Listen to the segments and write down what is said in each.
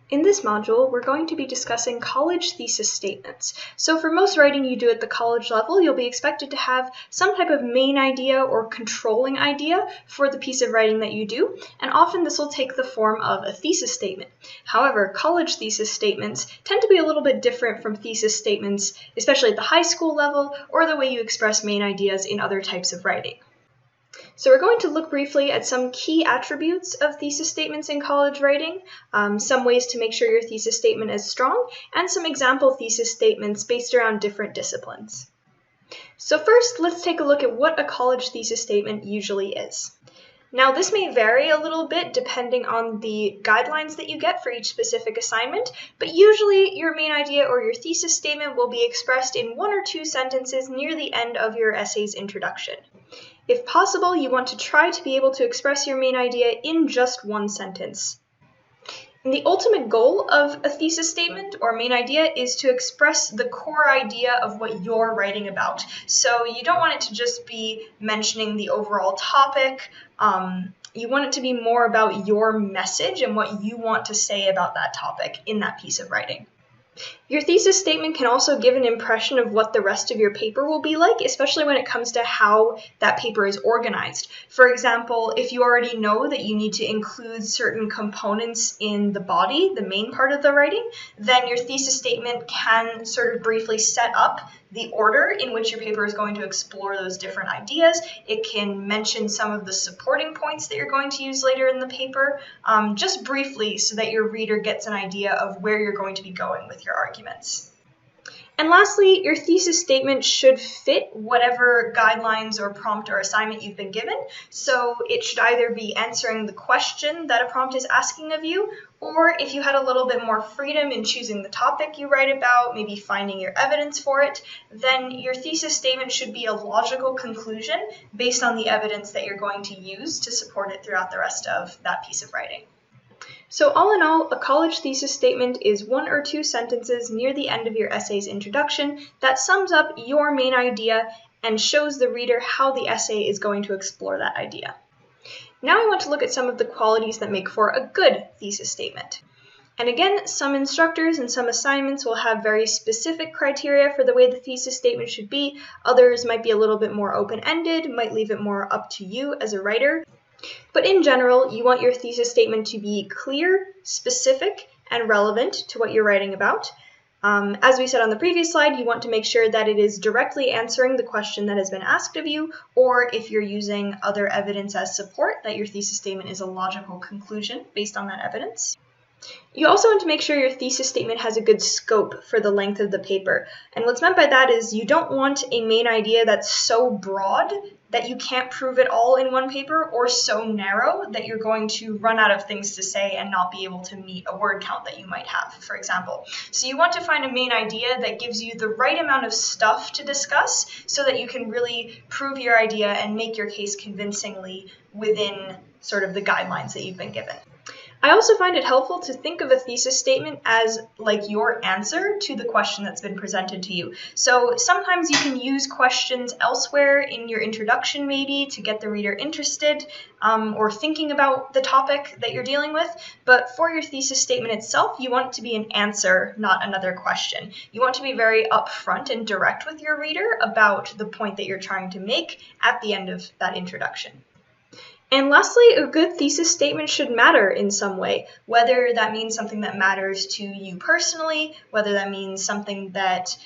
In this module, we're going to be discussing college thesis statements. So for most writing you do at the college level, you'll be expected to have some type of main idea or controlling idea for the piece of writing that you do, and often this will take the form of a thesis statement. However, college thesis statements tend to be a little bit different from thesis statements, especially at the high school level, or the way you express main ideas in other types of writing. So we're going to look briefly at some key attributes of thesis statements in college writing, some ways to make sure your thesis statement is strong, and some example thesis statements based around different disciplines. So first, let's take a look at what a college thesis statement usually is. Now, this may vary a little bit depending on the guidelines that you get for each specific assignment, but usually your main idea or your thesis statement will be expressed in 1 or 2 sentences near the end of your essay's introduction. If possible, you want to try to be able to express your main idea in just 1 sentence. And the ultimate goal of a thesis statement or main idea is to express the core idea of what you're writing about. So you don't want it to just be mentioning the overall topic. You want it to be more about your message and what you want to say about that topic in that piece of writing. Your thesis statement can also give an impression of what the rest of your paper will be like, especially when it comes to how that paper is organized. For example, if you already know that you need to include certain components in the body, the main part of the writing, then your thesis statement can sort of briefly set up the order in which your paper is going to explore those different ideas. It can mention some of the supporting points that you're going to use later in the paper, just briefly so that your reader gets an idea of where you're going to be going with your arguments. And lastly, your thesis statement should fit whatever guidelines or prompt or assignment you've been given. So it should either be answering the question that a prompt is asking of you, or if you had a little bit more freedom in choosing the topic you write about, maybe finding your evidence for it, then your thesis statement should be a logical conclusion based on the evidence that you're going to use to support it throughout the rest of that piece of writing. So all in all, a college thesis statement is 1 or 2 sentences near the end of your essay's introduction that sums up your main idea and shows the reader how the essay is going to explore that idea. Now I want to look at some of the qualities that make for a good thesis statement. And again, some instructors and some assignments will have very specific criteria for the way the thesis statement should be. Others might be a little bit more open-ended, might leave it more up to you as a writer. But in general, you want your thesis statement to be clear, specific, and relevant to what you're writing about. As we said on the previous slide, you want to make sure that it is directly answering the question that has been asked of you, or if you're using other evidence as support, that your thesis statement is a logical conclusion based on that evidence. You also want to make sure your thesis statement has a good scope for the length of the paper. And what's meant by that is you don't want a main idea that's so broad that you can't prove it all in one paper, or so narrow that you're going to run out of things to say and not be able to meet a word count that you might have, for example. So you want to find a main idea that gives you the right amount of stuff to discuss so that you can really prove your idea and make your case convincingly within sort of the guidelines that you've been given. I also find it helpful to think of a thesis statement as like your answer to the question that's been presented to you. So sometimes you can use questions elsewhere in your introduction maybe to get the reader interested or thinking about the topic that you're dealing with. But for your thesis statement itself, you want it to be an answer, not another question. You want to be very upfront and direct with your reader about the point that you're trying to make at the end of that introduction. And lastly, a good thesis statement should matter in some way, whether that means something that matters to you personally, whether that means something that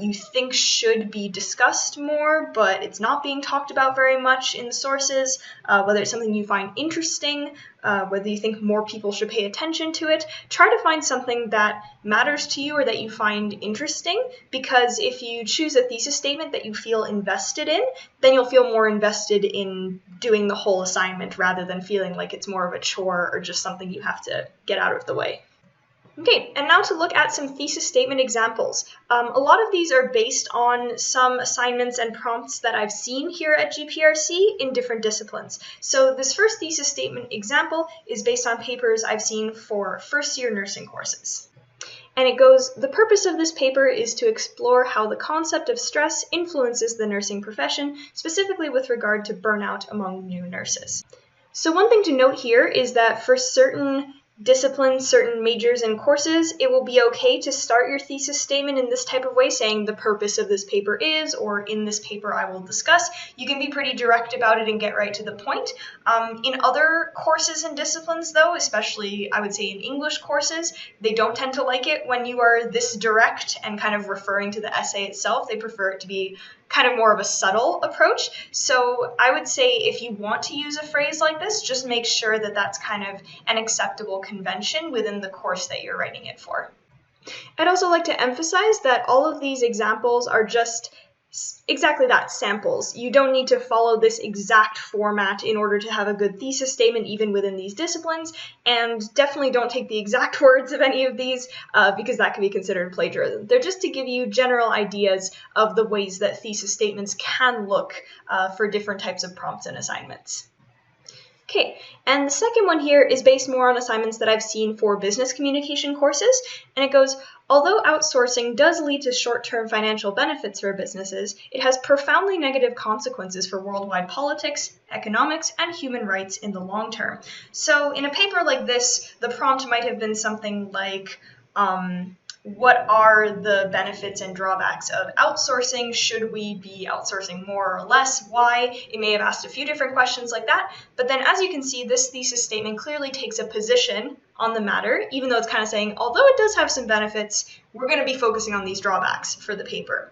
you think should be discussed more, but it's not being talked about very much in the sources, whether it's something you find interesting, whether you think more people should pay attention to it. Try to find something that matters to you or that you find interesting, because if you choose a thesis statement that you feel invested in, then you'll feel more invested in doing the whole assignment rather than feeling like it's more of a chore or just something you have to get out of the way. Okay, and now to look at some thesis statement examples. A lot of these are based on some assignments and prompts that I've seen here at GPRC in different disciplines. So this first thesis statement example is based on papers I've seen for first-year nursing courses. And it goes, the purpose of this paper is to explore how the concept of stress influences the nursing profession, specifically with regard to burnout among new nurses. So one thing to note here is that for certain disciplines, certain majors and courses, it will be okay to start your thesis statement in this type of way, saying the purpose of this paper is, or in this paper I will discuss. You can be pretty direct about it and get right to the point. In other courses and disciplines, though, especially I would say in English courses, they don't tend to like it when you are this direct and kind of referring to the essay itself. They prefer it to be kind of more of a subtle approach. So I would say if you want to use a phrase like this, just make sure that that's kind of an acceptable convention within the course that you're writing it for. I'd also like to emphasize that all of these examples are just exactly that, samples. You don't need to follow this exact format in order to have a good thesis statement even within these disciplines, and definitely don't take the exact words of any of these because that can be considered plagiarism. They're just to give you general ideas of the ways that thesis statements can look for different types of prompts and assignments. Okay, and the second one here is based more on assignments that I've seen for business communication courses, and it goes, although outsourcing does lead to short-term financial benefits for businesses, it has profoundly negative consequences for worldwide politics, economics, and human rights in the long term. So in a paper like this, the prompt might have been something like, what are the benefits and drawbacks of outsourcing? Should we be outsourcing more or less? Why? It may have asked a few different questions like that. But then as you can see, this thesis statement clearly takes a position on the matter, even though it's kind of saying, although it does have some benefits, we're going to be focusing on these drawbacks for the paper.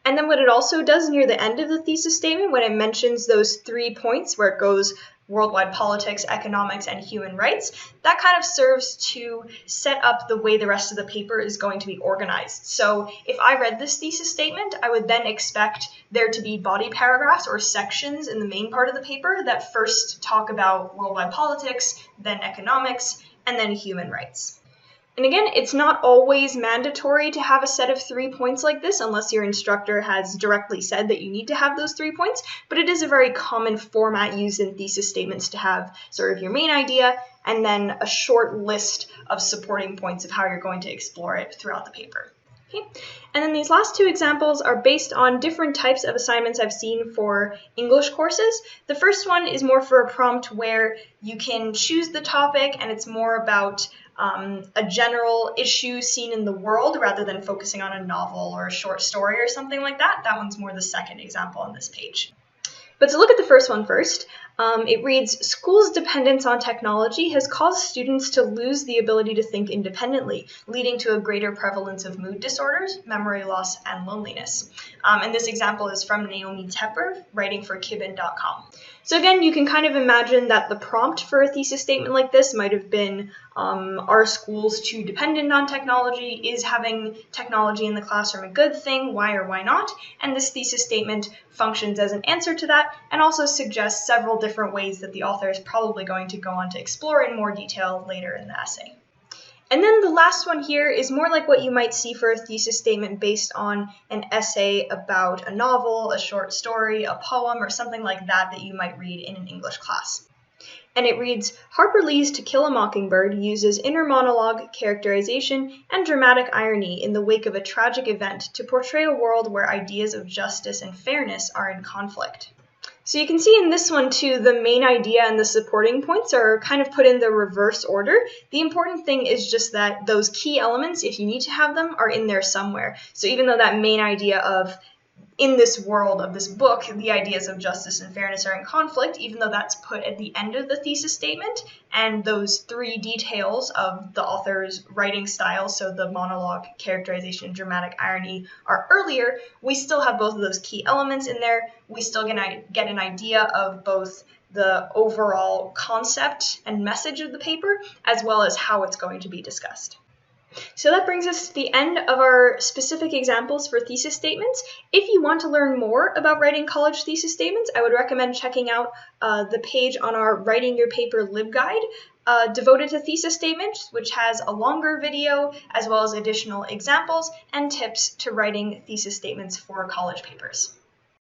And then what it also does near the end of the thesis statement, when it mentions those 3 points where it goes worldwide politics, economics, and human rights, that kind of serves to set up the way the rest of the paper is going to be organized. So if I read this thesis statement, I would then expect there to be body paragraphs or sections in the main part of the paper that first talk about worldwide politics, then economics, and then human rights. And again, it's not always mandatory to have a set of 3 points like this unless your instructor has directly said that you need to have those 3 points, but it is a very common format used in thesis statements to have sort of your main idea and then a short list of supporting points of how you're going to explore it throughout the paper. Okay. And then these last 2 examples are based on different types of assignments I've seen for English courses. The first one is more for a prompt where you can choose the topic and it's more about a general issue seen in the world rather than focusing on a novel or a short story or something like that. That one's more the second example on this page. But to look at the first one first, it reads, schools' dependence on technology has caused students to lose the ability to think independently, leading to a greater prevalence of mood disorders, memory loss, and loneliness. And this example is from Naomi Tepper, writing for Kibin.com. So again, you can kind of imagine that the prompt for a thesis statement like this might have been, are schools too dependent on technology? Is having technology in the classroom a good thing? Why or why not? And this thesis statement functions as an answer to that and also suggests several different ways that the author is probably going to go on to explore in more detail later in the essay. And then the last one here is more like what you might see for a thesis statement based on an essay about a novel, a short story, a poem, or something like that that you might read in an English class. And it reads, Harper Lee's To Kill a Mockingbird uses inner monologue, characterization, and dramatic irony in the wake of a tragic event to portray a world where ideas of justice and fairness are in conflict. So you can see in this one too, the main idea and the supporting points are kind of put in the reverse order. The important thing is just that those key elements, if you need to have them, are in there somewhere. So even though that main idea of in this world of this book, the ideas of justice and fairness are in conflict, even though that's put at the end of the thesis statement, and those 3 details of the author's writing style, so the monologue, characterization, dramatic irony, are earlier, we still have both of those key elements in there. We still get an idea of both the overall concept and message of the paper, as well as how it's going to be discussed. So that brings us to the end of our specific examples for thesis statements. If you want to learn more about writing college thesis statements, I would recommend checking out the page on our Writing Your Paper LibGuide devoted to thesis statements, which has a longer video as well as additional examples and tips to writing thesis statements for college papers.